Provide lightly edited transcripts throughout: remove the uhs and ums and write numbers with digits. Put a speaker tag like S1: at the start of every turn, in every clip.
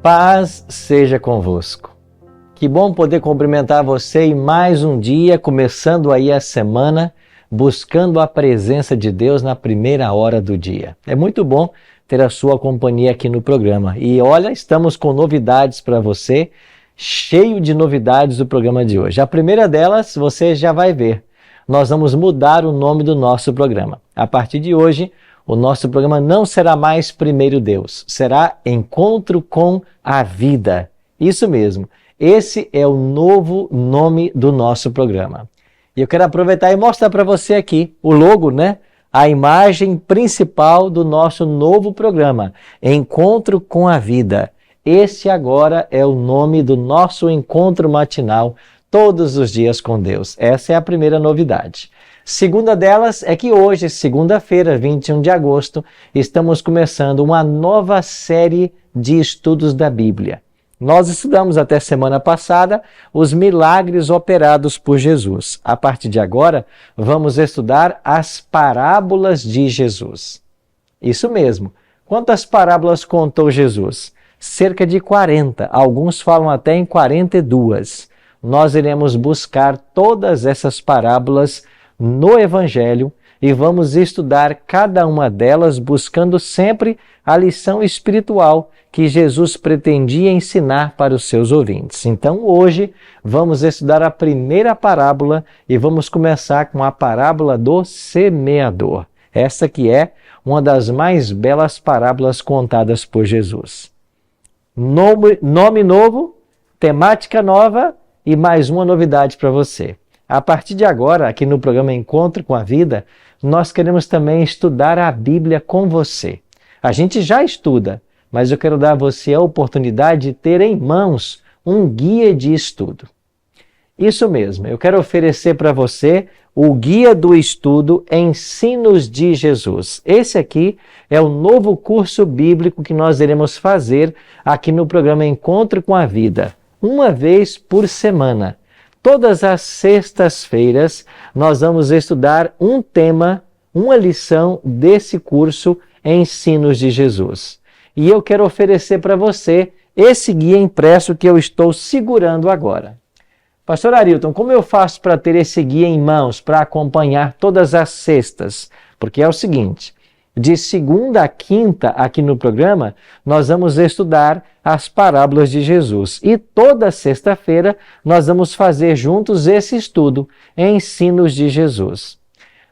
S1: paz seja convosco. Que bom poder cumprimentar você em mais um dia, começando aí a semana, buscando a presença de Deus na primeira hora do dia. É muito bom ter a sua companhia aqui no programa. E olha, estamos com novidades para você, cheio de novidades do programa de hoje. A primeira delas, você já vai ver. Nós vamos mudar o nome do nosso programa. A partir de hoje, o nosso programa não será mais Primeiro Deus, será Encontro com a Vida. Isso mesmo, esse é o novo nome do nosso programa. E eu quero aproveitar e mostrar para você aqui o logo, né? A imagem principal do nosso novo programa, Encontro com a Vida. Esse agora é o nome do nosso encontro matinal, todos os dias com Deus. Essa é a primeira novidade. Segunda delas é que hoje, segunda-feira, 21 de agosto, estamos começando uma nova série de estudos da Bíblia. Nós estudamos até semana passada os milagres operados por Jesus. A partir de agora, vamos estudar as parábolas de Jesus. Isso mesmo. Quantas parábolas contou Jesus? Cerca de 40. Alguns falam até em 42. Nós iremos buscar todas essas parábolas no Evangelho e vamos estudar cada uma delas buscando sempre a lição espiritual que Jesus pretendia ensinar para os seus ouvintes. Então hoje vamos estudar a primeira parábola e vamos começar com a parábola do semeador. Essa que é uma das mais belas parábolas contadas por Jesus. Nome novo, temática nova e mais uma novidade para você. A partir de agora, aqui no programa Encontro com a Vida, nós queremos também estudar a Bíblia com você. A gente já estuda, mas eu quero dar a você a oportunidade de ter em mãos um guia de estudo. Isso mesmo, eu quero oferecer para você o guia do estudo Ensinos de Jesus. Esse aqui é o novo curso bíblico que nós iremos fazer aqui no programa Encontro com a Vida, uma vez por semana. Todas as sextas-feiras nós vamos estudar um tema, uma lição desse curso Ensinos de Jesus. E eu quero oferecer para você esse guia impresso que eu estou segurando agora. Pastor Arilton, como eu faço para ter esse guia em mãos, para acompanhar todas as sextas? Porque é o seguinte, de segunda a quinta aqui no programa, nós vamos estudar as parábolas de Jesus. E toda sexta-feira nós vamos fazer juntos esse estudo, Ensinos de Jesus.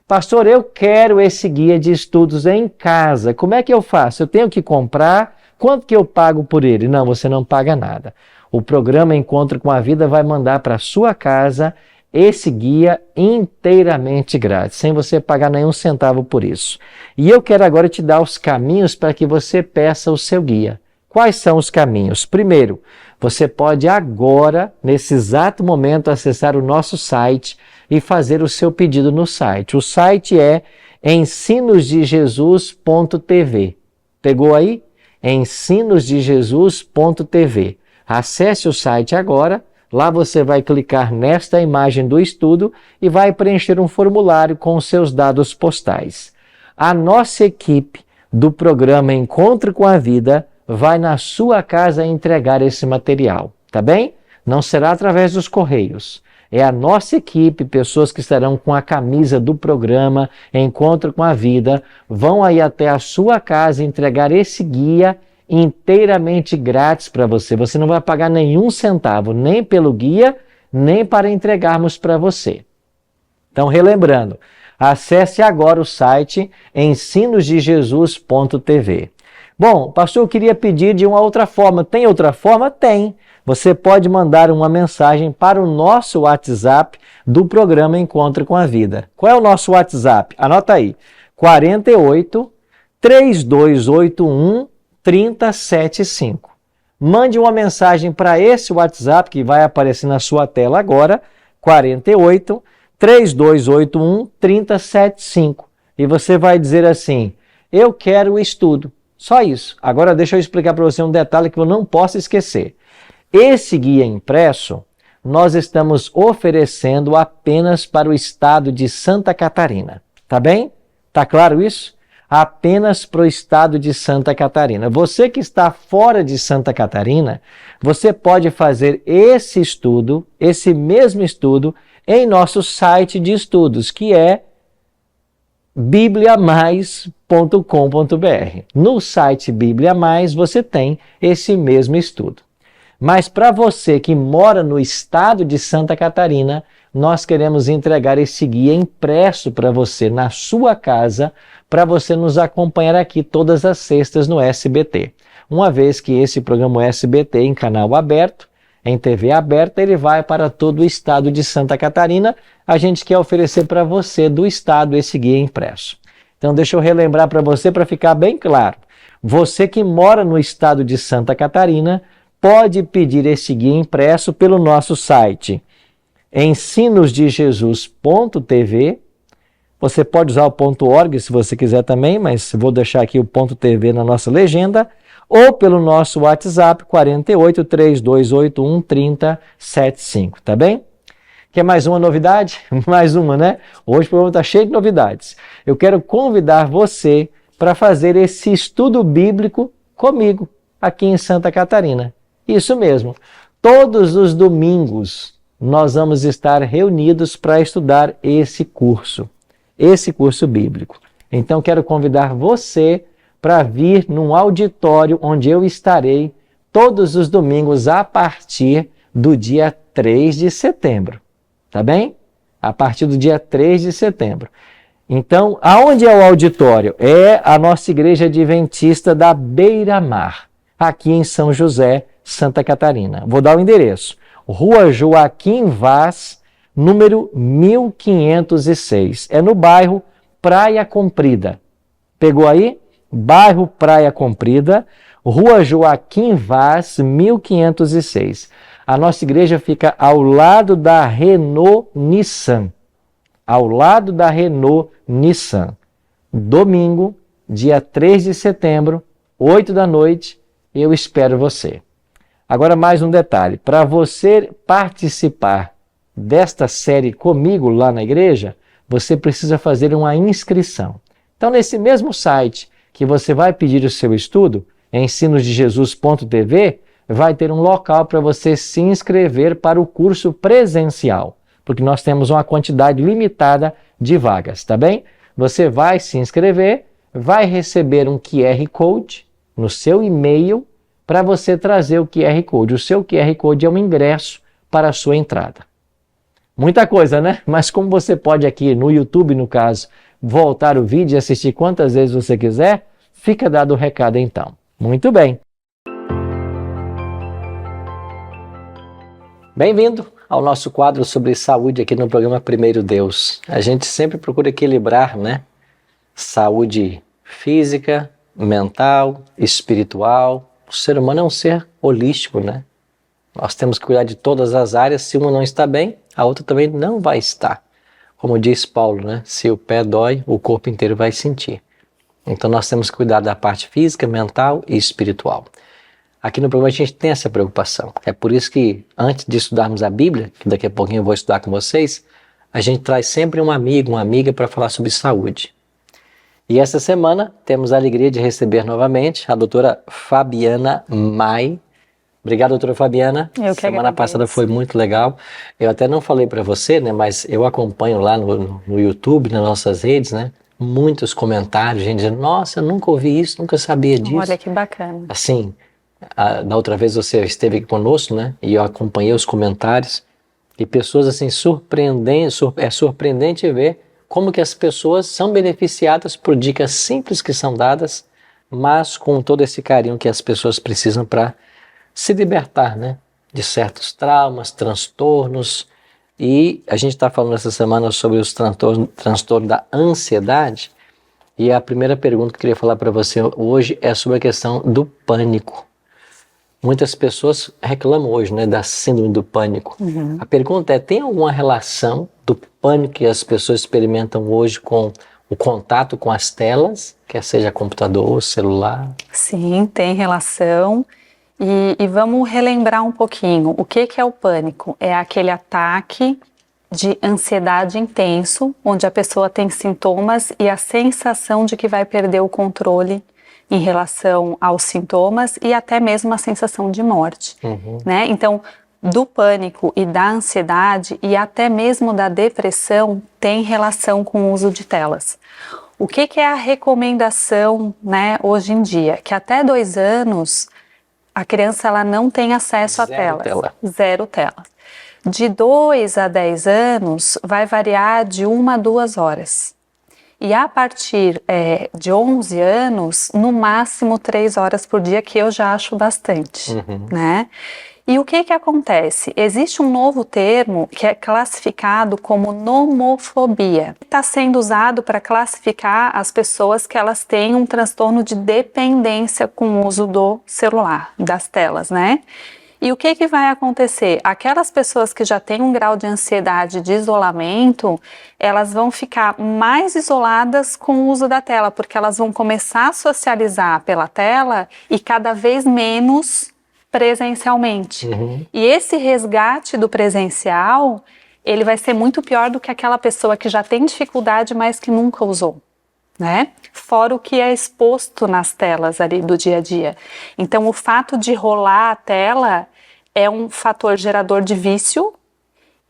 S1: Pastor, eu quero esse guia de estudos em casa. Como é que eu faço? Eu tenho que comprar? Quanto que eu pago por ele? Não, você não paga nada. O programa Encontro com a Vida vai mandar para a sua casa esse guia inteiramente grátis, sem você pagar nenhum centavo por isso. E eu quero agora te dar os caminhos para que você peça o seu guia. Quais são os caminhos? Primeiro, você pode agora, nesse exato momento, acessar o nosso site e fazer o seu pedido no site. O site é ensinosdejesus.tv. Pegou aí? ensinosdejesus.tv. Acesse o site agora. Lá você vai clicar nesta imagem do estudo e vai preencher um formulário com os seus dados postais. A nossa equipe do programa Encontro com a Vida vai na sua casa entregar esse material, tá bem? Não será através dos correios. É a nossa equipe, pessoas que estarão com a camisa do programa Encontro com a Vida, vão aí até a sua casa entregar esse guia inteiramente grátis para você. Você não vai pagar nenhum centavo, nem pelo guia, nem para entregarmos para você. Então, relembrando, acesse agora o site ensinosdejesus.tv. Bom, pastor, eu queria pedir de uma outra forma. Tem outra forma? Tem. Você pode mandar uma mensagem para o nosso WhatsApp do programa Encontro com a Vida. Qual é o nosso WhatsApp? Anota aí. 48 3281 3075. Mande uma mensagem para esse WhatsApp que vai aparecer na sua tela agora, 48 3281 3075. E você vai dizer assim, eu quero o estudo. Só isso. Agora deixa eu explicar para você um detalhe que eu não posso esquecer. Esse guia impresso, nós estamos oferecendo apenas para o estado de Santa Catarina. Tá bem? Tá claro isso? apenas para o estado de Santa Catarina. Você que está fora de Santa Catarina, você pode fazer esse estudo, esse mesmo estudo, em nosso site de estudos, que é bibliamais.com.br. No site Bíblia Mais você tem esse mesmo estudo. Mas para você que mora no estado de Santa Catarina, nós queremos entregar esse guia impresso para você na sua casa, para você nos acompanhar aqui todas as sextas no SBT. Uma vez que esse programa SBT em canal aberto, em TV aberta, ele vai para todo o estado de Santa Catarina. A gente quer oferecer para você do estado esse guia impresso. Então deixa eu relembrar para você, para ficar bem claro. Você que mora no estado de Santa Catarina, pode pedir esse guia impresso pelo nosso site ensinosdejesus.tv. Você pode usar o .org se você quiser também, mas vou deixar aqui o .tv na nossa legenda, ou pelo nosso WhatsApp 48 3281 3075, tá bem? Quer mais uma novidade? Mais uma, né? Hoje o programa está cheio de novidades. Eu quero convidar você para fazer esse estudo bíblico comigo, aqui em Santa Catarina. Isso mesmo. Todos os domingos nós vamos estar reunidos para estudar esse curso bíblico. Então quero convidar você para vir num auditório onde eu estarei todos os domingos a partir do dia 3 de setembro. Tá bem? A partir do dia 3 de setembro. Então, aonde é o auditório? É a nossa Igreja Adventista da Beira-Mar, aqui em São José, Santa Catarina. Vou dar o endereço. Rua Joaquim Vaz, número 1506. É no bairro Praia Comprida. Pegou aí? Bairro Praia Comprida, Rua Joaquim Vaz, 1506. A nossa igreja fica ao lado da Renault Nissan. Ao lado da Renault Nissan. Domingo, dia 3 de setembro, 8 da noite, eu espero você. Agora mais um detalhe, para você participar desta série comigo lá na igreja, você precisa fazer uma inscrição. Então nesse mesmo site que você vai pedir o seu estudo, ensinosdejesus.tv, vai ter um local para você se inscrever para o curso presencial, porque nós temos uma quantidade limitada de vagas, tá bem? Você vai se inscrever, vai receber um QR Code no seu e-mail para você trazer o QR Code. O seu QR Code é um ingresso para a sua entrada. Muita coisa, né? Mas como você pode aqui no YouTube, no caso, voltar o vídeo e assistir quantas vezes você quiser, fica dado o recado então. Muito bem. Bem-vindo ao nosso quadro sobre saúde aqui no programa Primeiro Deus. A gente sempre procura equilibrar, né? Saúde física, mental, espiritual. O ser humano é um ser holístico, né? Nós temos que cuidar de todas as áreas. Se uma não está bem, a outra também não vai estar. Como diz Paulo, né? Se o pé dói, o corpo inteiro vai sentir. Então nós temos que cuidar da parte física, mental e espiritual. Aqui no programa a gente tem essa preocupação. É por isso que antes de estudarmos a Bíblia, que daqui a pouquinho eu vou estudar com vocês, a gente traz sempre um amigo, uma amiga para falar sobre saúde. E essa semana temos a alegria de receber novamente a doutora Fabiana Mai. Obrigado, doutora Fabiana.
S2: Eu que
S1: Semana passada foi muito legal. Eu até não falei para você, né, mas eu acompanho lá no YouTube, nas nossas redes, né, muitos comentários, gente dizendo, nossa, eu nunca ouvi isso, nunca sabia disso.
S2: Olha que bacana.
S1: Assim, da outra vez você esteve aqui conosco, né, e eu acompanhei os comentários, e pessoas assim, é surpreendente ver como que as pessoas são beneficiadas por dicas simples que são dadas, mas com todo esse carinho que as pessoas precisam para se libertar, né, de certos traumas, transtornos. E a gente está falando essa semana sobre os transtornos da ansiedade. E a primeira pergunta que eu queria falar para você hoje é sobre a questão do pânico. Muitas pessoas reclamam hoje, né, da síndrome do pânico.
S2: Uhum.
S1: A pergunta é, tem alguma relação do pânico que as pessoas experimentam hoje com o contato com as telas, quer seja computador, celular?
S2: Sim, tem relação. E vamos relembrar um pouquinho. O que é o pânico? É aquele ataque de ansiedade intenso, onde a pessoa tem sintomas e a sensação de que vai perder o controle em relação aos sintomas e até mesmo a sensação de morte, né? Então, do pânico e da ansiedade e até mesmo da depressão tem relação com o uso de telas. O que é a recomendação, né, hoje em dia? Que até 2 anos a criança ela não tem acesso a telas. Zero telas. De 2 a 10 anos vai variar de 1 a 2 horas. E a partir de 11 anos, no máximo 3 horas por dia, que eu já acho bastante, né? E o que acontece? Existe um novo termo que é classificado como nomofobia. Está sendo usado para classificar as pessoas que elas têm um transtorno de dependência com o uso do celular, das telas, né? E o que vai acontecer? Aquelas pessoas que já têm um grau de ansiedade, de isolamento, elas vão ficar mais isoladas com o uso da tela, porque elas vão começar a socializar pela tela e cada vez menos presencialmente. E esse resgate do presencial, ele vai ser muito pior do que aquela pessoa que já tem dificuldade, mas que nunca usou, né? Fora o que é exposto nas telas ali do dia a dia. Então, o fato de rolar a tela é um fator gerador de vício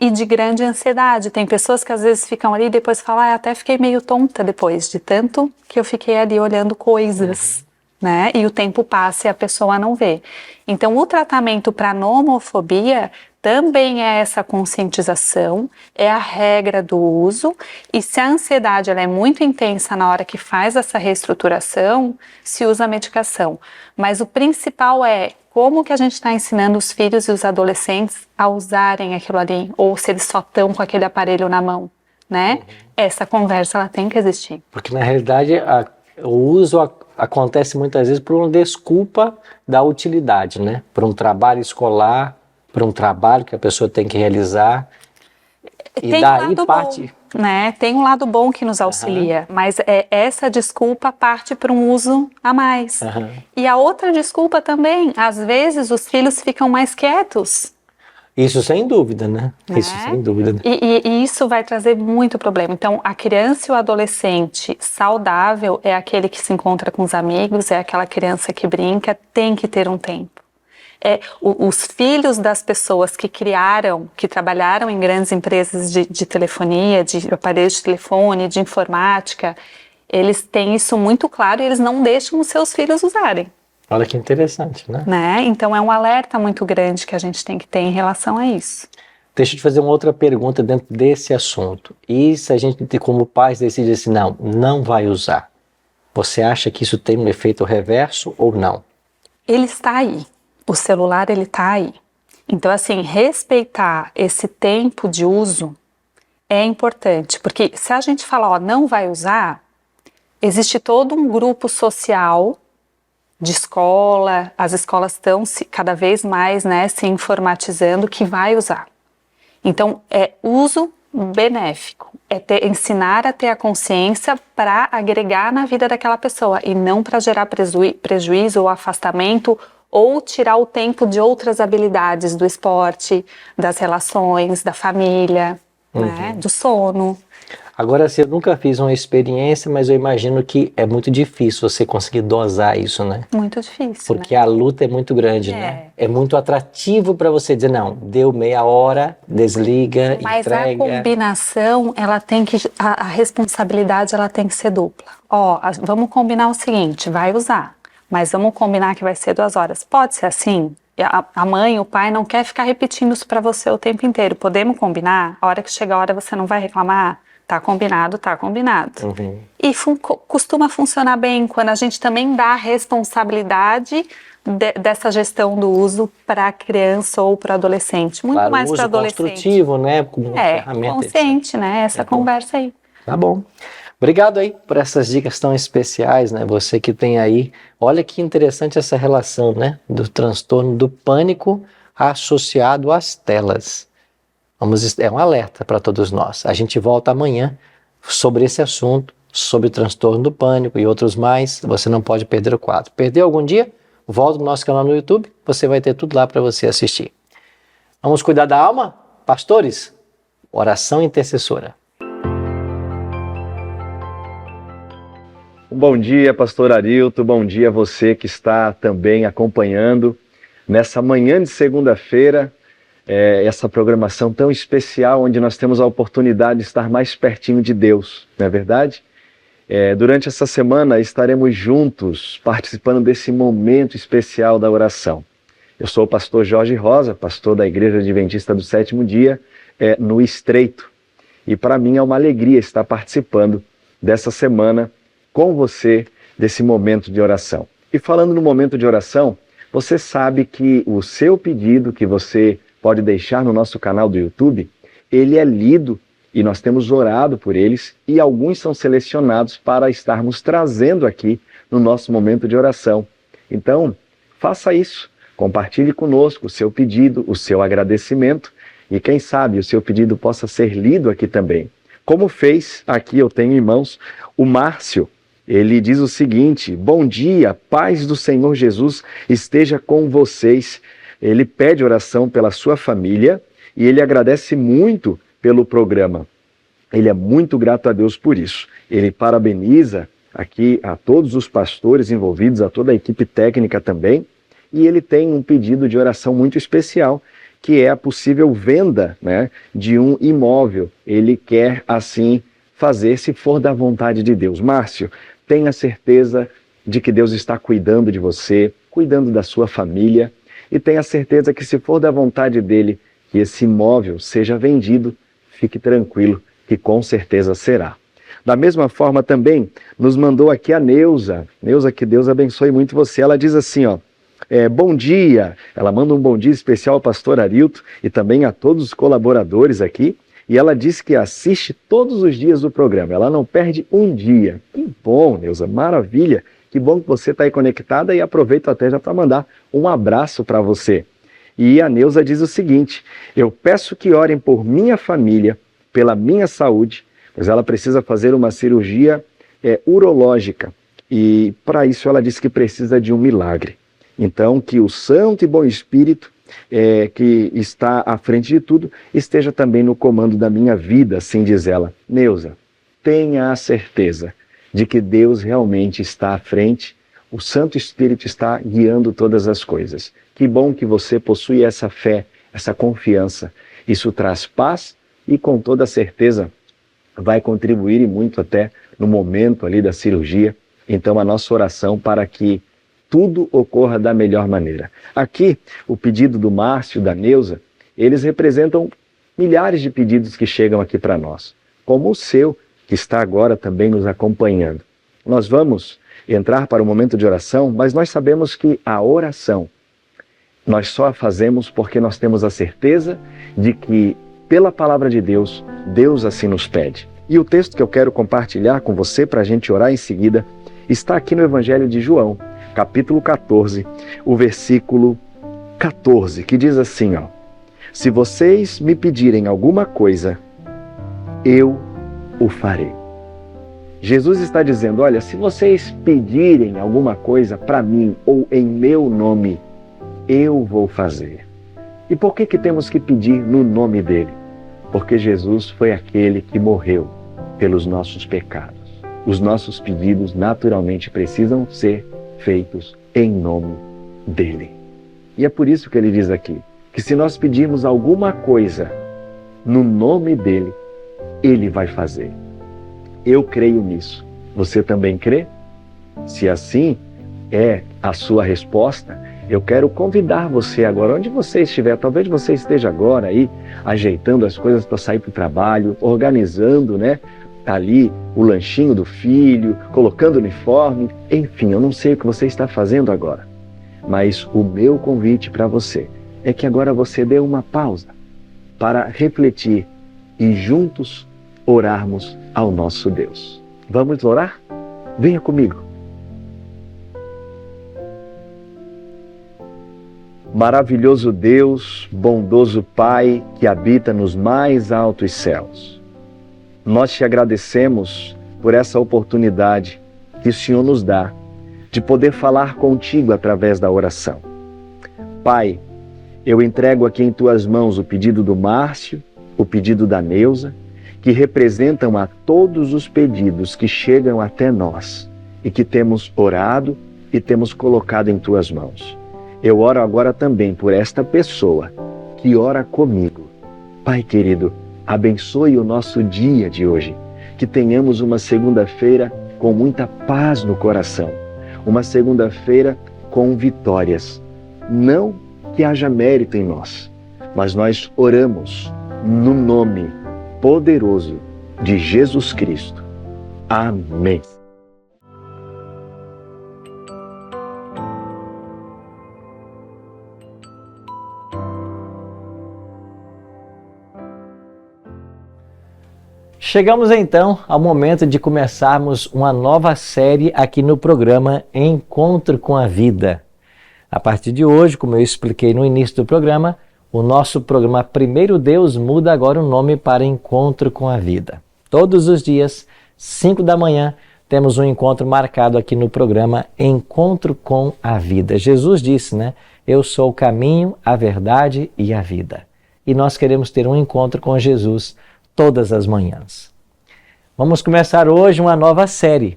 S2: e de grande ansiedade. Tem pessoas que às vezes ficam ali e depois falam, até fiquei meio tonta depois, de tanto que eu fiquei ali olhando coisas. Né? E o tempo passa e a pessoa não vê. Então, o tratamento para nomofobia também é essa conscientização, é a regra do uso, e se a ansiedade ela é muito intensa na hora que faz essa reestruturação, se usa a medicação. Mas o principal é como que a gente está ensinando os filhos e os adolescentes a usarem aquilo ali, ou se eles só estão com aquele aparelho na mão, né? Essa conversa ela tem que existir.
S1: Porque na realidade o uso acontece muitas vezes por uma desculpa da utilidade, né? Por um trabalho escolar, por um trabalho que a pessoa tem que realizar. E
S2: tem
S1: daí
S2: um lado
S1: parte...
S2: bom, né? Tem um lado bom que nos auxilia, mas essa desculpa parte para um uso a mais. E a outra desculpa também, às vezes os filhos ficam mais quietos.
S1: Isso sem dúvida, né? Isso sem dúvida.
S2: E isso vai trazer muito problema. Então, a criança e o adolescente saudável é aquele que se encontra com os amigos, é aquela criança que brinca, tem que ter um tempo. Os filhos das pessoas que criaram, que trabalharam em grandes empresas de telefonia, de aparelhos de telefone, de informática, eles têm isso muito claro e eles não deixam os seus filhos usarem.
S1: Olha que interessante, né?
S2: Então é um alerta muito grande que a gente tem que ter em relação a isso.
S1: Deixa eu te fazer uma outra pergunta dentro desse assunto. E se a gente, como pais, decide assim, não vai usar, você acha que isso tem um efeito reverso ou não?
S2: Ele está aí. O celular, ele está aí. Então, assim, respeitar esse tempo de uso é importante. Porque se a gente falar, não vai usar, existe todo um grupo social de escola, as escolas estão cada vez mais, né, se informatizando que vai usar. Então, é uso benéfico, ensinar a ter a consciência para agregar na vida daquela pessoa e não para gerar prejuízo ou afastamento ou tirar o tempo de outras habilidades do esporte, das relações, da família, né, do sono.
S1: Agora, assim, eu nunca fiz uma experiência, mas eu imagino que é muito difícil você conseguir dosar isso, né?
S2: Muito difícil,
S1: porque a luta é muito grande, né? É muito atrativo para você dizer, não, deu meia hora, desliga,
S2: mas
S1: entrega.
S2: Mas a combinação, ela tem que, a responsabilidade, ela tem que ser dupla. Vamos combinar o seguinte, vai usar, mas vamos combinar que vai ser 2 horas. Pode ser assim? A mãe, o pai não quer ficar repetindo isso para você o tempo inteiro. Podemos combinar? A hora que chegar a hora você não vai reclamar? Tá combinado, tá combinado. E costuma funcionar bem quando a gente também dá a responsabilidade dessa gestão do uso para a criança ou para o adolescente. Muito mais para o adolescente.
S1: Construtivo, né? Como uma ferramenta.
S2: Consciente, né? Essa conversa aí.
S1: Tá bom. Obrigado aí por essas dicas tão especiais, né? Você que tem aí. Olha que interessante essa relação, né? Do transtorno do pânico associado às telas. É um alerta para todos nós. A gente volta amanhã sobre esse assunto, sobre o transtorno do pânico e outros mais. Você não pode perder o quadro. Perdeu algum dia? Volta no nosso canal no YouTube, você vai ter tudo lá para você assistir. Vamos cuidar da alma? Pastores, Oração intercessora.
S3: Bom dia, pastor Arilton, bom dia a você que está também acompanhando nessa manhã de segunda-feira, essa programação tão especial onde nós temos a oportunidade de estar mais pertinho de Deus, não é verdade? Durante essa semana estaremos juntos participando desse momento especial da oração. Eu sou o pastor Jorge Rosa, pastor da Igreja Adventista do Sétimo Dia, no Estreito. E para mim é uma alegria estar participando dessa semana com você, desse momento de oração. E falando no momento de oração, você sabe que o seu pedido, que você pode deixar no nosso canal do YouTube, ele é lido e nós temos orado por eles e alguns são selecionados para estarmos trazendo aqui no nosso momento de oração. Então, faça isso. Compartilhe conosco o seu pedido, o seu agradecimento e quem sabe o seu pedido possa ser lido aqui também. Como fez, aqui eu tenho em mãos, o Márcio. Ele diz o seguinte: bom dia, paz do Senhor Jesus esteja com vocês. Ele pede oração pela sua família e ele agradece muito pelo programa. Ele é muito grato a Deus por isso. Ele parabeniza aqui a todos os pastores envolvidos, a toda a equipe técnica também. E ele tem um pedido de oração muito especial, que é a possível venda, né, de um imóvel. Ele quer assim fazer, se for da vontade de Deus. Márcio, tenha certeza de que Deus está cuidando de você, cuidando da sua família, e tenha certeza que se for da vontade dele que esse imóvel seja vendido, fique tranquilo que com certeza será. Da mesma forma também nos mandou aqui a Neuza. Neuza, que Deus abençoe muito você. Ela diz assim, bom dia. Ela manda um bom dia especial ao pastor Arilton e também a todos os colaboradores aqui. E ela diz que assiste todos os dias do programa. Ela não perde um dia. Que bom, Neuza, maravilha. Que bom que você está aí conectada e aproveito até já para mandar um abraço para você. E a Neuza diz o seguinte: eu peço que orem por minha família, pela minha saúde, pois ela precisa fazer uma cirurgia urológica. E para isso ela diz que precisa de um milagre. Então, que o Santo e Bom Espírito, que está à frente de tudo, esteja também no comando da minha vida, assim diz ela. Neuza, tenha a certeza de que Deus realmente está à frente, o Santo Espírito está guiando todas as coisas. Que bom que você possui essa fé, essa confiança. Isso traz paz e com toda certeza vai contribuir e muito até no momento ali da cirurgia. Então a nossa oração para que tudo ocorra da melhor maneira. Aqui, o pedido do Márcio, da Neuza, eles representam milhares de pedidos que chegam aqui para nós, como o seu, que está agora também nos acompanhando. Nós vamos entrar para o momento de oração, mas nós sabemos que a oração nós só a fazemos porque nós temos a certeza de que, pela palavra de Deus, Deus assim nos pede. E o texto que eu quero compartilhar com você para a gente orar em seguida está aqui no Evangelho de João, capítulo 14, o versículo 14, que diz assim, se vocês me pedirem alguma coisa, eu o farei. Jesus está dizendo, olha, se vocês pedirem alguma coisa para mim ou em meu nome, eu vou fazer. E por que temos que pedir no nome dele? Porque Jesus foi aquele que morreu pelos nossos pecados. Os nossos pedidos naturalmente precisam ser feitos em nome dele. E é por isso que ele diz aqui, que se nós pedirmos alguma coisa no nome dele, ele vai fazer. Eu creio nisso. Você também crê? Se assim é a sua resposta, eu quero convidar você agora, onde você estiver, talvez você esteja agora aí, ajeitando as coisas para sair para o trabalho, organizando, ali o lanchinho do filho, colocando o uniforme, enfim, eu não sei o que você está fazendo agora. Mas o meu convite para você é que agora você dê uma pausa para refletir e juntos orarmos ao nosso Deus. Vamos orar? Venha comigo. Maravilhoso Deus, bondoso Pai que habita nos mais altos céus. Nós te agradecemos por essa oportunidade que o Senhor nos dá de poder falar contigo através da oração. Pai, eu entrego aqui em tuas mãos o pedido do Márcio o pedido da Neuza, que representam a todos os pedidos que chegam até nós e que temos orado e temos colocado em tuas mãos. Eu oro agora também por esta pessoa que ora comigo. Pai querido, abençoe o nosso dia de hoje, que tenhamos uma segunda-feira com muita paz no coração, uma segunda-feira com vitórias. Não que haja mérito em nós, mas nós oramos no nome poderoso de Jesus Cristo. Amém.
S1: Chegamos então ao momento de começarmos uma nova série aqui no programa Encontro com a Vida. A partir de hoje, como eu expliquei no início do programa, o nosso programa Primeiro Deus muda agora o nome para Encontro com a Vida. Todos os dias, 5 da manhã, temos um encontro marcado aqui no programa Encontro com a Vida. Jesus disse, né? Eu sou o caminho, a verdade e a vida. E nós queremos ter um encontro com Jesus todas as manhãs. Vamos começar hoje uma nova série.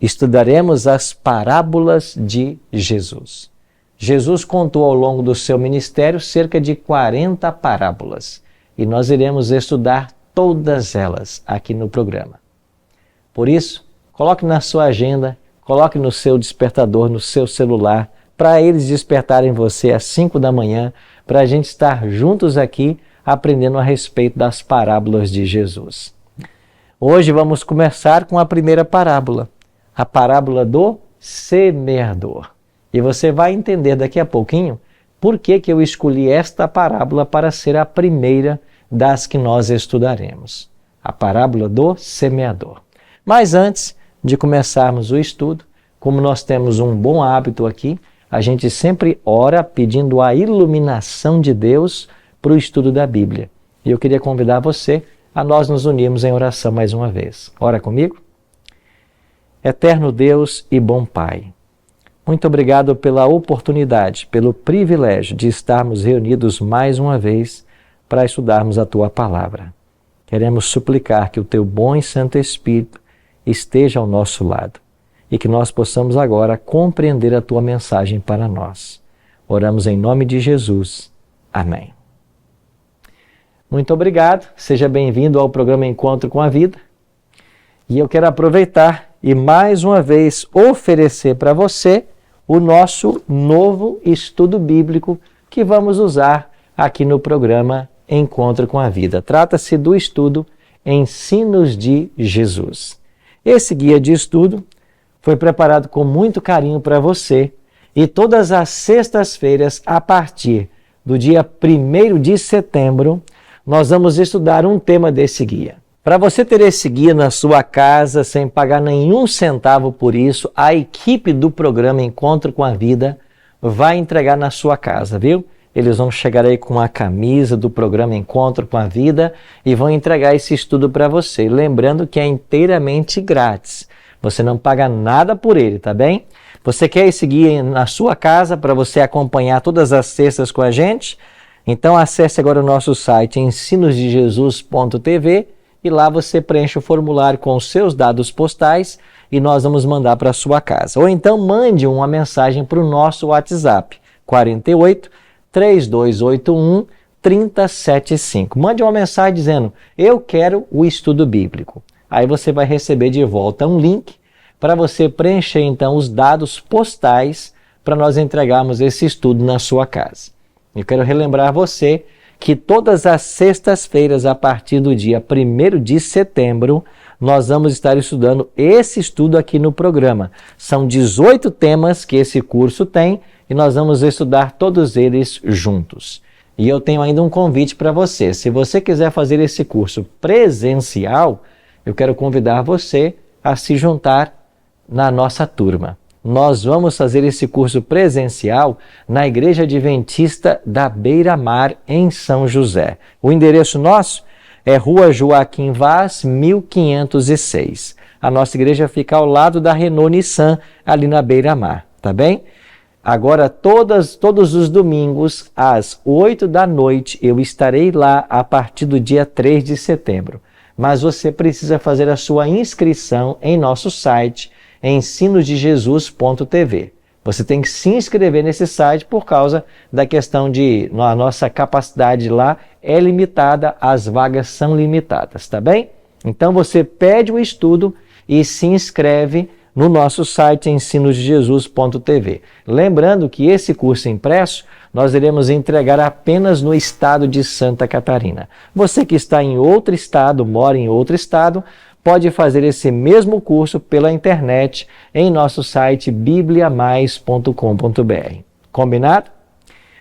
S1: Estudaremos as parábolas de Jesus. Jesus contou ao longo do seu ministério cerca de 40 parábolas e nós iremos estudar todas elas aqui no programa. Por isso, coloque na sua agenda, coloque no seu despertador, no seu celular, para eles despertarem você às 5 da manhã, para a gente estar juntos aqui aprendendo a respeito das parábolas de Jesus. Hoje vamos começar com a primeira parábola, a parábola do semeador. E você vai entender daqui a pouquinho por que eu escolhi esta parábola para ser a primeira das que nós estudaremos. A parábola do semeador. Mas antes de começarmos o estudo, como nós temos um bom hábito aqui, a gente sempre ora pedindo a iluminação de Deus para o estudo da Bíblia. E eu queria convidar você a nós nos unirmos em oração mais uma vez. Ora comigo? Eterno Deus e bom Pai, muito obrigado pela oportunidade, pelo privilégio de estarmos reunidos mais uma vez para estudarmos a Tua Palavra. Queremos suplicar que o Teu bom e Santo Espírito esteja ao nosso lado e que nós possamos agora compreender a Tua mensagem para nós. Oramos em nome de Jesus. Amém. Muito obrigado, seja bem-vindo ao programa Encontro com a Vida. E eu quero aproveitar e mais uma vez oferecer para você o nosso novo estudo bíblico que vamos usar aqui no programa Encontro com a Vida. Trata-se do estudo Ensinos de Jesus. Esse guia de estudo foi preparado com muito carinho para você e todas as sextas-feiras, a partir do dia 1º de setembro, nós vamos estudar um tema desse guia. Para você ter esse guia na sua casa, sem pagar nenhum centavo por isso, a equipe do programa Encontro com a Vida vai entregar na sua casa, viu? Eles vão chegar aí com a camisa do programa Encontro com a Vida e vão entregar esse estudo para você. Lembrando que é inteiramente grátis. Você não paga nada por ele, tá bem? Você quer esse guia na sua casa para você acompanhar todas as sextas com a gente? Então acesse agora o nosso site ensinosdejesus.tv e lá você preenche o formulário com os seus dados postais e nós vamos mandar para a sua casa. Ou então mande uma mensagem para o nosso WhatsApp, 48 3281 3075. Mande uma mensagem dizendo, eu quero o estudo bíblico. Aí você vai receber de volta um link para você preencher então os dados postais para nós entregarmos esse estudo na sua casa. Eu quero relembrar você que todas as sextas-feiras, a partir do dia 1º de setembro, nós vamos estar estudando esse estudo aqui no programa. São 18 temas que esse curso tem e nós vamos estudar todos eles juntos. E eu tenho ainda um convite para você. Se você quiser fazer esse curso presencial, eu quero convidar você a se juntar na nossa turma. Nós vamos fazer esse curso presencial na Igreja Adventista da Beira Mar, em São José. O endereço nosso é Rua Joaquim Vaz, 1506. A nossa igreja fica ao lado da Renault Nissan, ali na Beira Mar, tá bem? Agora, todos os domingos, às 8 da noite, eu estarei lá a partir do dia 3 de setembro. Mas você precisa fazer a sua inscrição em nosso site, ensinodejesus.tv. Você tem que se inscrever nesse site por causa da questão de a nossa capacidade lá é limitada, as vagas são limitadas, tá bem? Então você pede o estudo e se inscreve no nosso site ensinodejesus.tv. Lembrando que esse curso impresso nós iremos entregar apenas no estado de Santa Catarina. Você que está em outro estado, mora em outro estado, pode fazer esse mesmo curso pela internet em nosso site bibliamais.com.br. Combinado?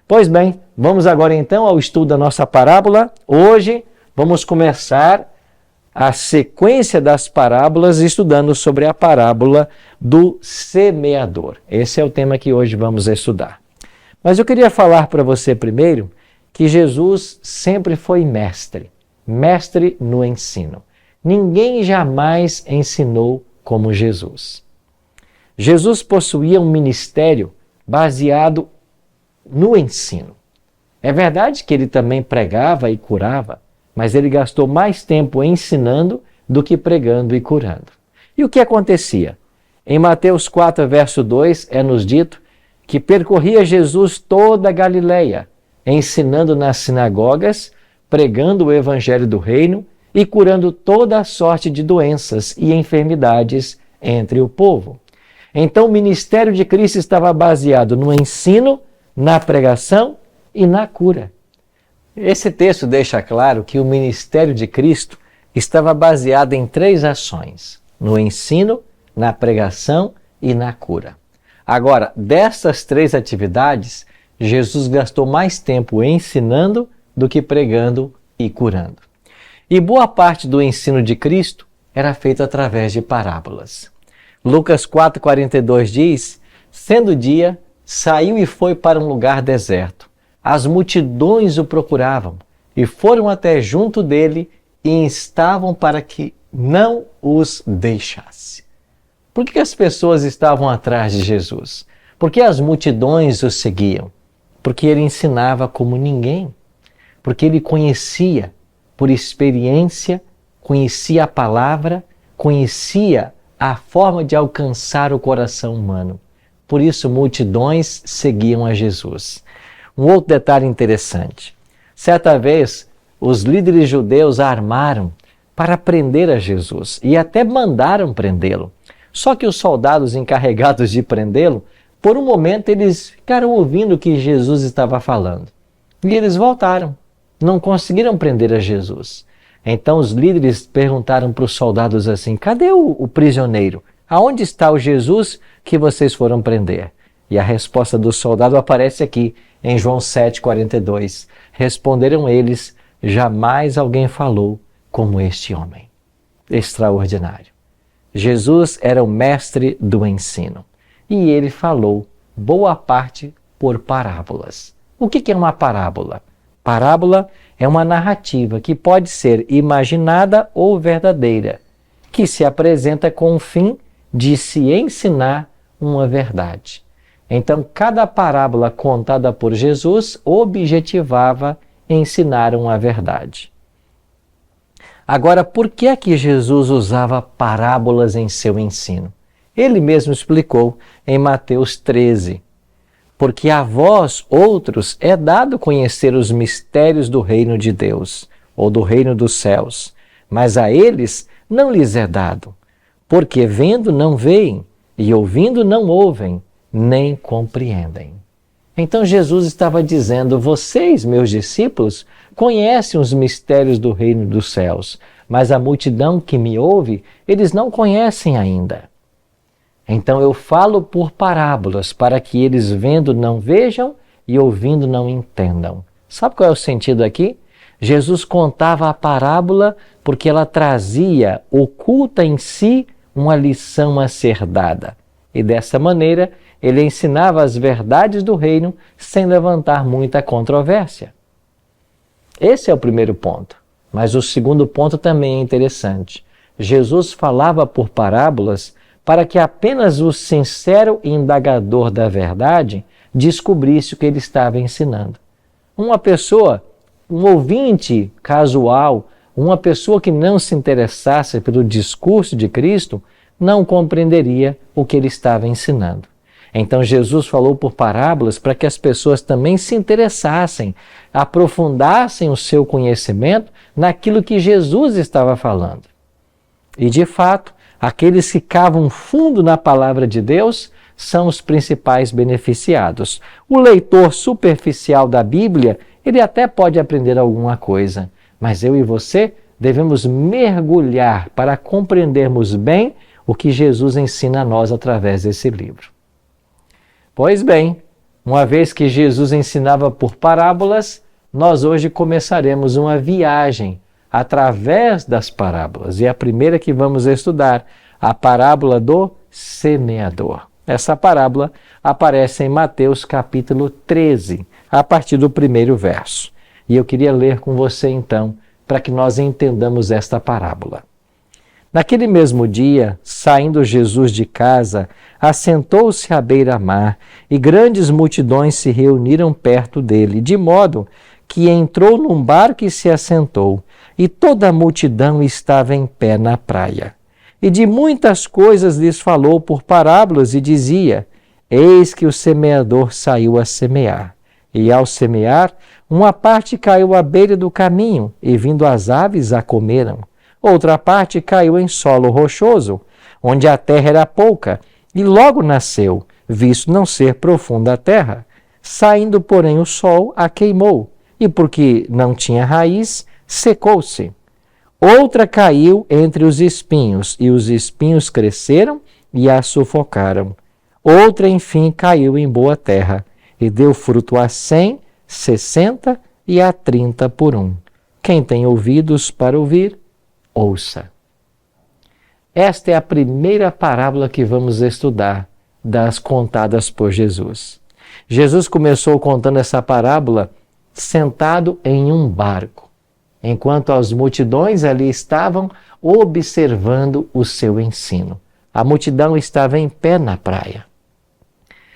S1: Pois bem, vamos agora então ao estudo da nossa parábola. Hoje vamos começar a sequência das parábolas estudando sobre a parábola do semeador. Esse é o tema que hoje vamos estudar. Mas eu queria falar para você primeiro que Jesus sempre foi mestre no ensino. Ninguém jamais ensinou como Jesus. Jesus possuía um ministério baseado no ensino. É verdade que ele também pregava e curava, mas ele gastou mais tempo ensinando do que pregando e curando. E o que acontecia? Em Mateus 4, verso 2, é-nos dito que percorria Jesus toda a Galileia, ensinando nas sinagogas, pregando o evangelho do reino e curando toda a sorte de doenças e enfermidades entre o povo. Então o ministério de Cristo estava baseado no ensino, na pregação e na cura. Esse texto deixa claro que o ministério de Cristo estava baseado em 3 ações: no ensino, na pregação e na cura. Agora, dessas 3 atividades, Jesus gastou mais tempo ensinando do que pregando e curando. E boa parte do ensino de Cristo era feito através de parábolas. Lucas 4,42 diz: sendo dia, saiu e foi para um lugar deserto. As multidões o procuravam e foram até junto dele e instavam para que não os deixasse. Por que as pessoas estavam atrás de Jesus? Por que as multidões o seguiam? Porque ele ensinava como ninguém. Porque ele conhecia, por experiência, conhecia a palavra, conhecia a forma de alcançar o coração humano. Por isso, multidões seguiam a Jesus. Um outro detalhe interessante. Certa vez, os líderes judeus armaram para prender a Jesus e até mandaram prendê-lo. Só que os soldados encarregados de prendê-lo, por um momento eles ficaram ouvindo o que Jesus estava falando. E eles voltaram. Não conseguiram prender a Jesus. Então os líderes perguntaram para os soldados assim: cadê o prisioneiro? Aonde está o Jesus que vocês foram prender? E a resposta do soldado aparece aqui em João 7,42. Responderam eles: jamais alguém falou como este homem. Extraordinário. Jesus era o mestre do ensino e ele falou boa parte por parábolas. O que é uma parábola? Parábola é uma narrativa que pode ser imaginada ou verdadeira, que se apresenta com o fim de se ensinar uma verdade. Então, cada parábola contada por Jesus objetivava ensinar uma verdade. Agora, por que é que Jesus usava parábolas em seu ensino? Ele mesmo explicou em Mateus 13. Porque a vós, outros, é dado conhecer os mistérios do reino de Deus, ou do reino dos céus, mas a eles não lhes é dado, porque vendo não veem, e ouvindo não ouvem, nem compreendem. Então Jesus estava dizendo: vocês, meus discípulos, conhecem os mistérios do reino dos céus, mas a multidão que me ouve, eles não conhecem ainda. Então eu falo por parábolas, para que eles vendo não vejam e ouvindo não entendam. Sabe qual é o sentido aqui? Jesus contava a parábola porque ela trazia, oculta em si, uma lição a ser dada. E dessa maneira, ele ensinava as verdades do reino sem levantar muita controvérsia. Esse é o primeiro ponto. Mas o segundo ponto também é interessante. Jesus falava por parábolas para que apenas o sincero indagador da verdade descobrisse o que ele estava ensinando. Uma pessoa, um ouvinte casual, uma pessoa que não se interessasse pelo discurso de Cristo, não compreenderia o que ele estava ensinando. Então Jesus falou por parábolas para que as pessoas também se interessassem, aprofundassem o seu conhecimento naquilo que Jesus estava falando. E de fato, aqueles que cavam fundo na palavra de Deus são os principais beneficiados. O leitor superficial da Bíblia, ele até pode aprender alguma coisa, mas eu e você devemos mergulhar para compreendermos bem o que Jesus ensina a nós através desse livro. Pois bem, uma vez que Jesus ensinava por parábolas, nós hoje começaremos uma viagem através das parábolas. E a primeira que vamos estudar, a parábola do semeador. Essa parábola aparece em Mateus capítulo 13, a partir do primeiro verso. E eu queria ler com você então, para que nós entendamos esta parábola. Naquele mesmo dia, saindo Jesus de casa, assentou-se à beira-mar, e grandes multidões se reuniram perto dele, de modo que entrou num barco e se assentou, e toda a multidão estava em pé na praia. E de muitas coisas lhes falou por parábolas e dizia: Eis que o semeador saiu a semear. E ao semear, uma parte caiu à beira do caminho, e vindo as aves a comeram. Outra parte caiu em solo rochoso, onde a terra era pouca, e logo nasceu, visto não ser profunda a terra. Saindo, porém, o sol a queimou, e porque não tinha raiz, secou-se. Outra caiu entre os espinhos, e os espinhos cresceram e a sufocaram. Outra, enfim, caiu em boa terra, e deu fruto a 100, 60 e a 30 por um. Quem tem ouvidos para ouvir, ouça. Esta é a primeira parábola que vamos estudar das contadas por Jesus. Jesus começou contando essa parábola sentado em um barco, enquanto as multidões ali estavam observando o seu ensino. A multidão estava em pé na praia.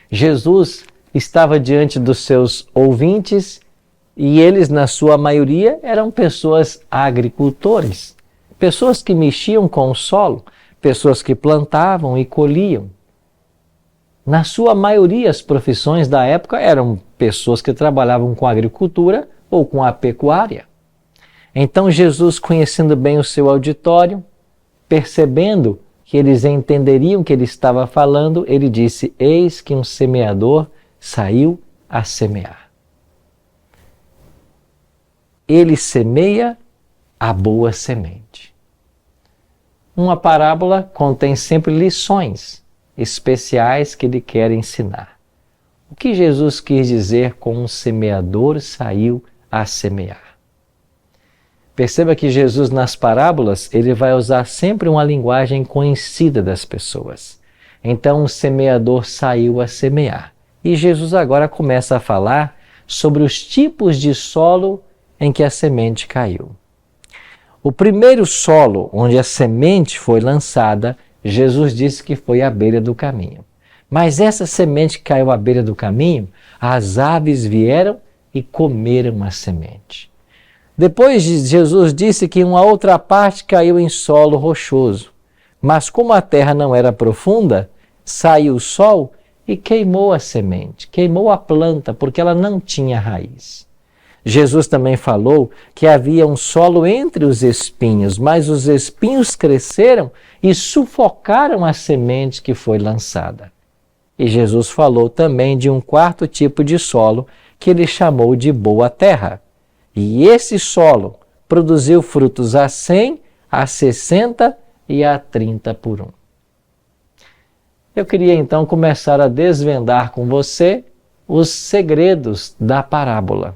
S1: Jesus estava diante dos seus ouvintes e eles, na sua maioria, eram pessoas agricultores. Pessoas que mexiam com o solo, pessoas que plantavam e colhiam. Na sua maioria, as profissões da época eram pessoas que trabalhavam com a agricultura ou com a pecuária. Então Jesus, conhecendo bem o seu auditório, percebendo que eles entenderiam o que ele estava falando, ele disse: Eis que um semeador saiu a semear. Ele semeia a boa semente. Uma parábola contém sempre lições especiais que ele quer ensinar. O que Jesus quis dizer com um semeador saiu a semear? Perceba que Jesus, nas parábolas, ele vai usar sempre uma linguagem conhecida das pessoas. Então, um semeador saiu a semear. E Jesus agora começa a falar sobre os tipos de solo em que a semente caiu. O primeiro solo onde a semente foi lançada, Jesus disse que foi à beira do caminho. Mas essa semente que caiu à beira do caminho, as aves vieram e comeram a semente. Depois Jesus disse que uma outra parte caiu em solo rochoso. Mas como a terra não era profunda, saiu o sol e queimou a semente, queimou a planta, porque ela não tinha raiz. Jesus também falou que havia um solo entre os espinhos, mas os espinhos cresceram e sufocaram a semente que foi lançada. E Jesus falou também de um quarto tipo de solo que ele chamou de boa terra. E esse solo produziu frutos a 100, a 60 e a 30 por um. Eu queria então começar a desvendar com você os segredos da parábola.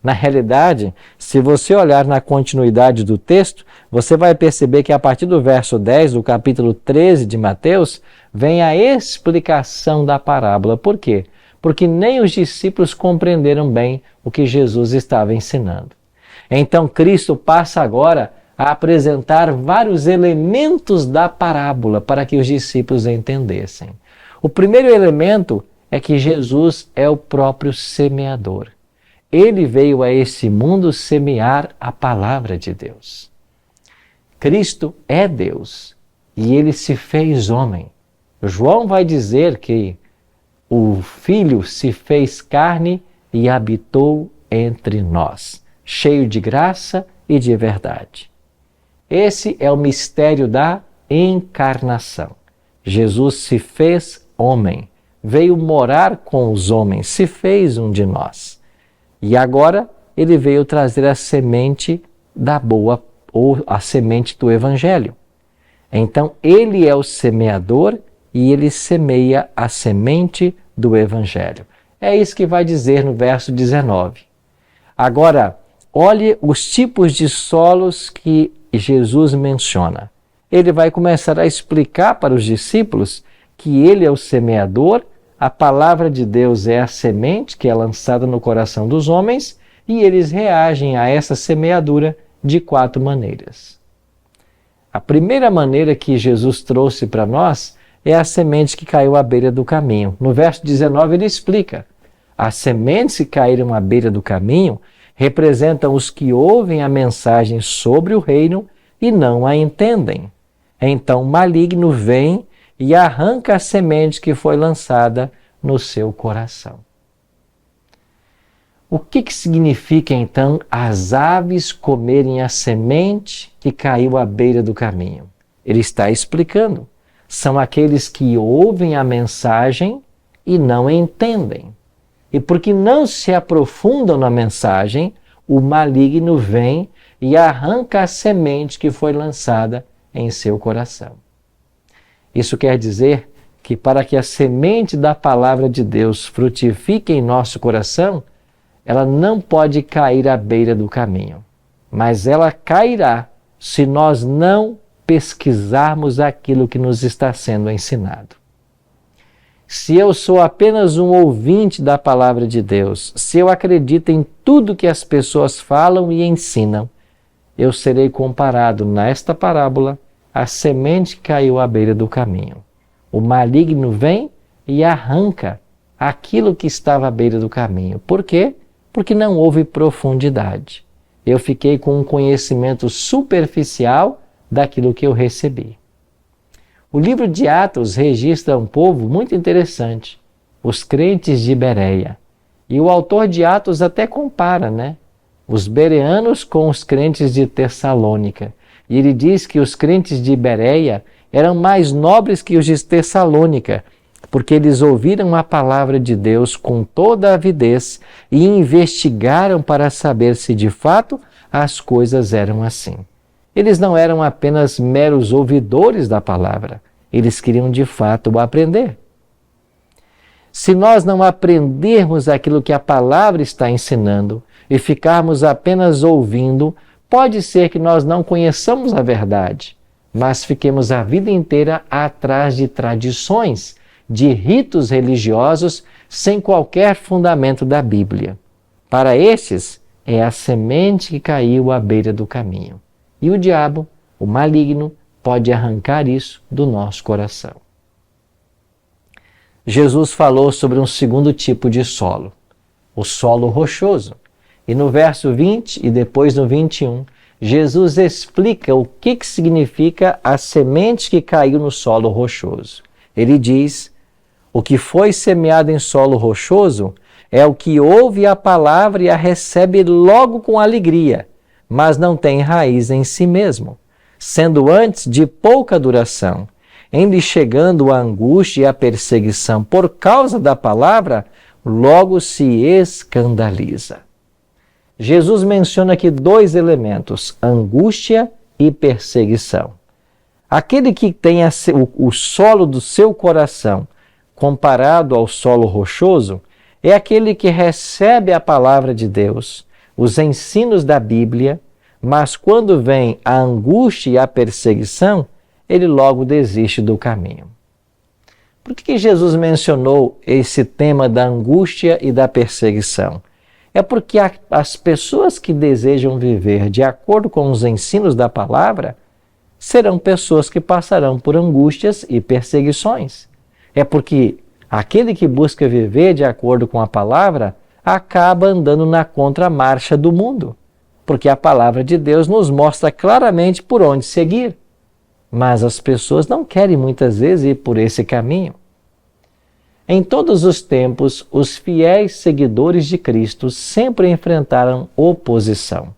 S1: Na realidade, se você olhar na continuidade do texto, você vai perceber que a partir do verso 10 do capítulo 13 de Mateus, vem a explicação da parábola. Por quê? Porque nem os discípulos compreenderam bem o que Jesus estava ensinando. Então Cristo passa agora a apresentar vários elementos da parábola para que os discípulos entendessem. O primeiro elemento é que Jesus é o próprio semeador. Ele veio a esse mundo semear a palavra de Deus. Cristo é Deus e ele se fez homem. João vai dizer que o Filho se fez carne e habitou entre nós, cheio de graça e de verdade. Esse é o mistério da encarnação. Jesus se fez homem, veio morar com os homens, se fez um de nós. E agora ele veio trazer a semente da boa, ou a semente do Evangelho. Então ele é o semeador e ele semeia a semente do Evangelho. É isso que vai dizer no verso 19. Agora, olhe os tipos de solos que Jesus menciona. Ele vai começar a explicar para os discípulos que ele é o semeador, a palavra de Deus é a semente que é lançada no coração dos homens e eles reagem a essa semeadura de 4 maneiras. A primeira maneira que Jesus trouxe para nós é a semente que caiu à beira do caminho. No verso 19 ele explica: as sementes que caíram à beira do caminho representam os que ouvem a mensagem sobre o reino e não a entendem. Então o maligno vem e arranca a semente que foi lançada no seu coração. O que significa então as aves comerem a semente que caiu à beira do caminho? Ele está explicando. São aqueles que ouvem a mensagem e não a entendem. E porque não se aprofundam na mensagem, o maligno vem e arranca a semente que foi lançada em seu coração. Isso quer dizer que para que a semente da palavra de Deus frutifique em nosso coração, ela não pode cair à beira do caminho, mas ela cairá se nós não pesquisarmos aquilo que nos está sendo ensinado. Se eu sou apenas um ouvinte da palavra de Deus, se eu acredito em tudo que as pessoas falam e ensinam, eu serei comparado nesta parábola à semente que caiu à beira do caminho. O maligno vem e arranca aquilo que estava à beira do caminho. Por quê? Porque não houve profundidade. Eu fiquei com um conhecimento superficial daquilo que eu recebi. O livro de Atos registra um povo muito interessante, os crentes de Bereia. E o autor de Atos até compara, os bereanos com os crentes de Tessalônica. E ele diz que os crentes de Bereia eram mais nobres que os de Tessalônica, porque eles ouviram a palavra de Deus com toda a avidez e investigaram para saber se de fato as coisas eram assim. Eles não eram apenas meros ouvidores da palavra, eles queriam de fato aprender. Se nós não aprendermos aquilo que a palavra está ensinando e ficarmos apenas ouvindo, pode ser que nós não conheçamos a verdade, mas fiquemos a vida inteira atrás de tradições, de ritos religiosos sem qualquer fundamento da Bíblia. Para estes, é a semente que caiu à beira do caminho. E o diabo, o maligno, pode arrancar isso do nosso coração. Jesus falou sobre um segundo tipo de solo, o solo rochoso. E no verso 20 e depois no 21, Jesus explica o que significa a semente que caiu no solo rochoso. Ele diz: o que foi semeado em solo rochoso é o que ouve a palavra e a recebe logo com alegria, mas não tem raiz em si mesmo, sendo antes de pouca duração. Em lhe chegando a angústia e a perseguição por causa da palavra, logo se escandaliza. Jesus menciona aqui 2 elementos, angústia e perseguição. Aquele que tem o solo do seu coração comparado ao solo rochoso é aquele que recebe a palavra de Deus, os ensinos da Bíblia, mas quando vem a angústia e a perseguição, ele logo desiste do caminho. Por que Jesus mencionou esse tema da angústia e da perseguição? É porque as pessoas que desejam viver de acordo com os ensinos da palavra serão pessoas que passarão por angústias e perseguições. É porque Aquele que busca viver de acordo com a palavra acaba andando na contramarcha do mundo, porque a palavra de Deus nos mostra claramente por onde seguir. Mas as pessoas não querem muitas vezes ir por esse caminho. Em todos os tempos, os fiéis seguidores de Cristo sempre enfrentaram oposição.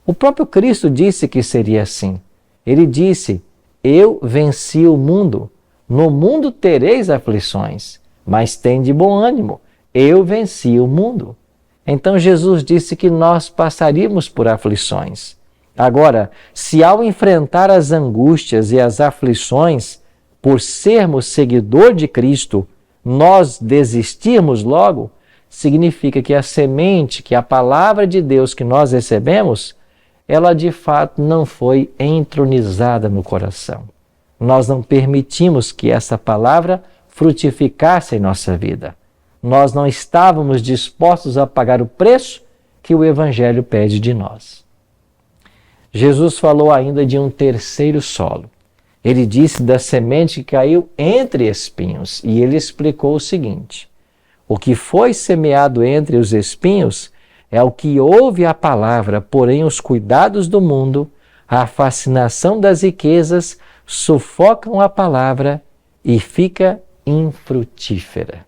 S1: O próprio Cristo disse que seria assim. Ele disse: eu venci o mundo. No mundo tereis aflições, mas tende bom ânimo. Eu venci o mundo. Então Jesus disse que nós passaríamos por aflições. Agora, se ao enfrentar as angústias e as aflições, por sermos seguidor de Cristo, nós desistirmos logo, significa que a semente, que a palavra de Deus que nós recebemos, ela de fato não foi entronizada no coração. Nós não permitimos que essa palavra frutificasse em nossa vida. Nós não estávamos dispostos a pagar o preço que o Evangelho pede de nós. Jesus falou ainda de um terceiro solo. Ele disse da semente que caiu entre espinhos e ele explicou o seguinte: o que foi semeado entre os espinhos é o que ouve a palavra, porém os cuidados do mundo, a fascinação das riquezas sufocam a palavra e fica infrutífera.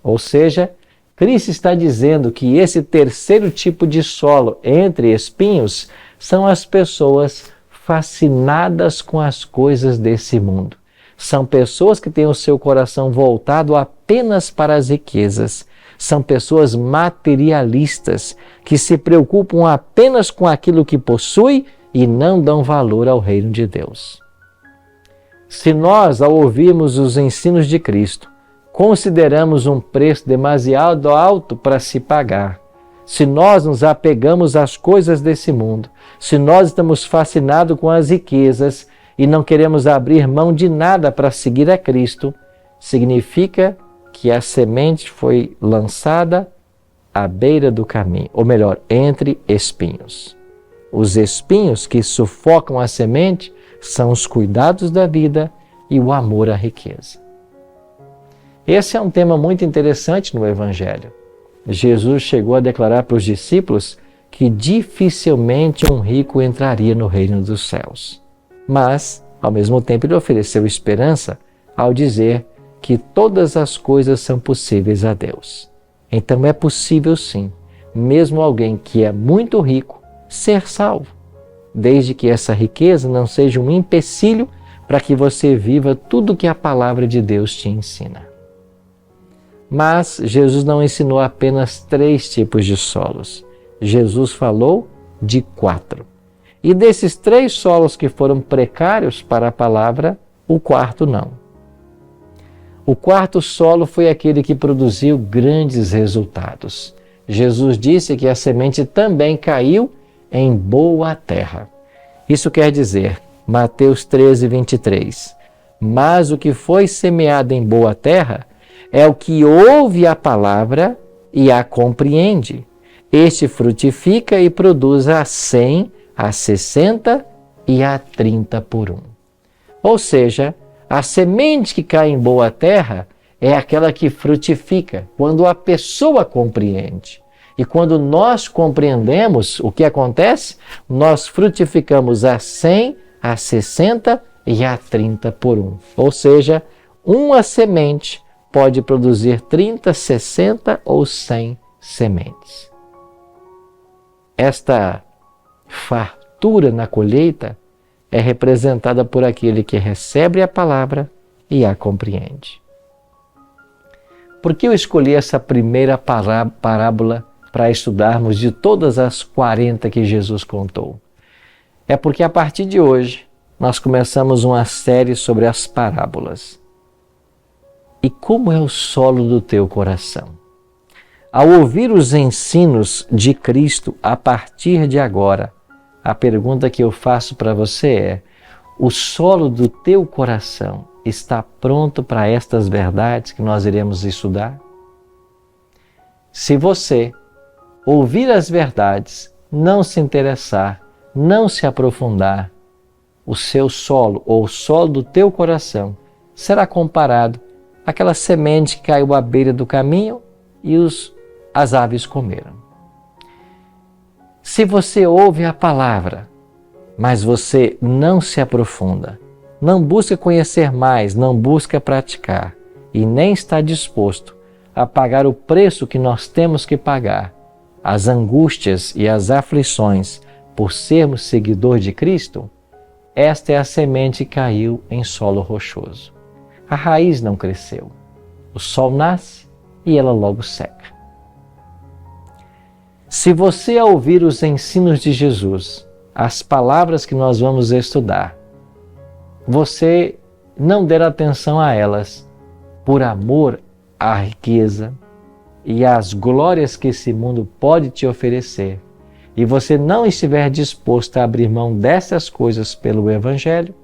S1: Ou seja, Cristo está dizendo que esse terceiro tipo de solo entre espinhos são as pessoas fascinadas com as coisas desse mundo. São pessoas que têm o seu coração voltado apenas para as riquezas. São pessoas materialistas que se preocupam apenas com aquilo que possui e não dão valor ao reino de Deus. Se nós, ao ouvirmos os ensinos de Cristo, consideramos um preço demasiado alto para se pagar, se nós nos apegamos às coisas desse mundo, se nós estamos fascinados com as riquezas e não queremos abrir mão de nada para seguir a Cristo, significa que a semente foi lançada à beira do caminho, ou melhor, entre espinhos. Os espinhos que sufocam a semente são os cuidados da vida e o amor à riqueza. Esse é um tema muito interessante no Evangelho. Jesus chegou a declarar para os discípulos que dificilmente um rico entraria no reino dos céus. Mas, ao mesmo tempo, ele ofereceu esperança ao dizer que todas as coisas são possíveis a Deus. Então é possível sim, mesmo alguém que é muito rico, ser salvo, desde que essa riqueza não seja um empecilho para que você viva tudo que a palavra de Deus te ensina. Mas Jesus não ensinou apenas 3 tipos de solos. Jesus falou de 4. E desses 3 solos que foram precários para a palavra, o 4º não. O 4º solo foi aquele que produziu grandes resultados. Jesus disse que a semente também caiu em boa terra. Isso quer dizer, Mateus 13, 23, mas o que foi semeado em boa terra é o que ouve a palavra e a compreende. Este frutifica e produz a 100, a 60 e a 30 por 1. Ou seja, a semente que cai em boa terra é aquela que frutifica quando a pessoa compreende. E quando nós compreendemos o que acontece, nós frutificamos a 100, a 60 e a 30 por 1. Ou seja, uma semente pode produzir 30, 60 ou 100 sementes. Esta fartura na colheita é representada por aquele que recebe a palavra e a compreende. Por que eu escolhi essa primeira parábola para estudarmos de todas as 40 que Jesus contou? É porque a partir de hoje nós começamos uma série sobre as parábolas. E como é o solo do teu coração? Ao ouvir os ensinos de Cristo a partir de agora, a pergunta que eu faço para você é: o solo do teu coração está pronto para estas verdades que nós iremos estudar? Se você ouvir as verdades, não se interessar, não se aprofundar, o seu solo ou o solo do teu coração será comparado aquela semente que caiu à beira do caminho e as aves comeram. Se você ouve a palavra, mas você não se aprofunda, não busca conhecer mais, não busca praticar e nem está disposto a pagar o preço que nós temos que pagar, as angústias e as aflições por sermos seguidor de Cristo, esta é a semente que caiu em solo rochoso. A raiz não cresceu. O sol nasce e ela logo seca. Se você ouvir os ensinos de Jesus, as palavras que nós vamos estudar, você não der atenção a elas por amor à riqueza e às glórias que esse mundo pode te oferecer, e você não estiver disposto a abrir mão dessas coisas pelo Evangelho,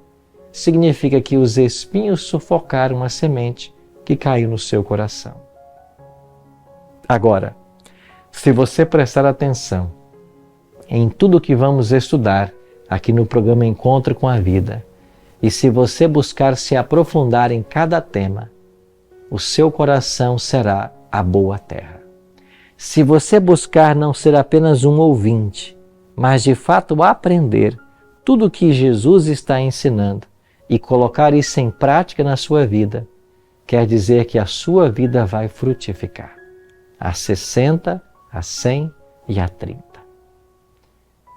S1: significa que os espinhos sufocaram a semente que caiu no seu coração. Agora, se você prestar atenção em tudo que vamos estudar aqui no programa Encontro com a Vida, e se você buscar se aprofundar em cada tema, o seu coração será a boa terra. Se você buscar não ser apenas um ouvinte, mas de fato aprender tudo o que Jesus está ensinando e colocar isso em prática na sua vida, quer dizer que a sua vida vai frutificar a 60, a 100 e a 30.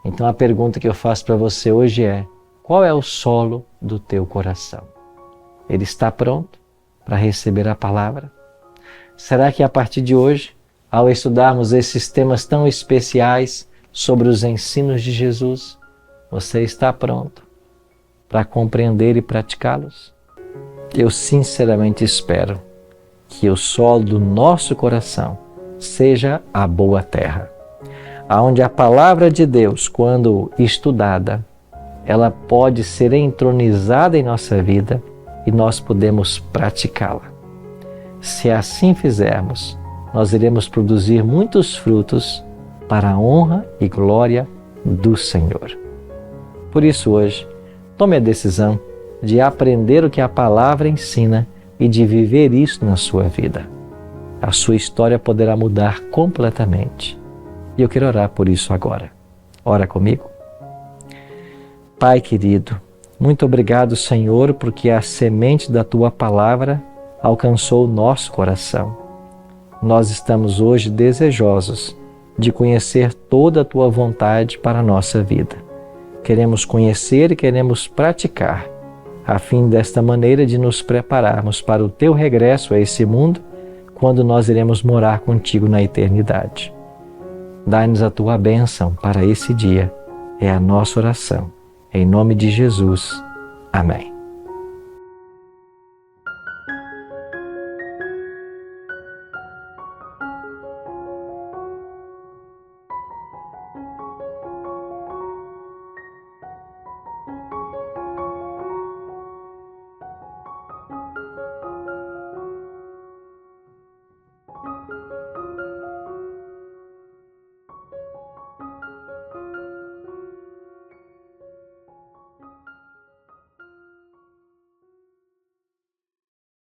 S1: Então a pergunta que eu faço para você hoje é: qual é o solo do teu coração? Ele está pronto para receber a palavra? Será que a partir de hoje, ao estudarmos esses temas tão especiais sobre os ensinos de Jesus, você está pronto para compreender e praticá-los? Eu sinceramente espero que o solo do nosso coração seja a boa terra, onde a palavra de Deus, quando estudada, ela pode ser entronizada em nossa vida e nós podemos praticá-la. Se assim fizermos, nós iremos produzir muitos frutos para a honra e glória do Senhor. Por isso hoje, tome a decisão de aprender o que a palavra ensina e de viver isso na sua vida. A sua história poderá mudar completamente. E eu quero orar por isso agora. Ora comigo. Pai querido, muito obrigado, Senhor, porque a semente da Tua palavra alcançou o nosso coração. Nós estamos hoje desejosos de conhecer toda a Tua vontade para a nossa vida. Queremos conhecer e queremos praticar, a fim desta maneira de nos prepararmos para o Teu regresso a esse mundo, quando nós iremos morar contigo na eternidade. Dai-nos a Tua bênção para esse dia. É a nossa oração. Em nome de Jesus. Amém.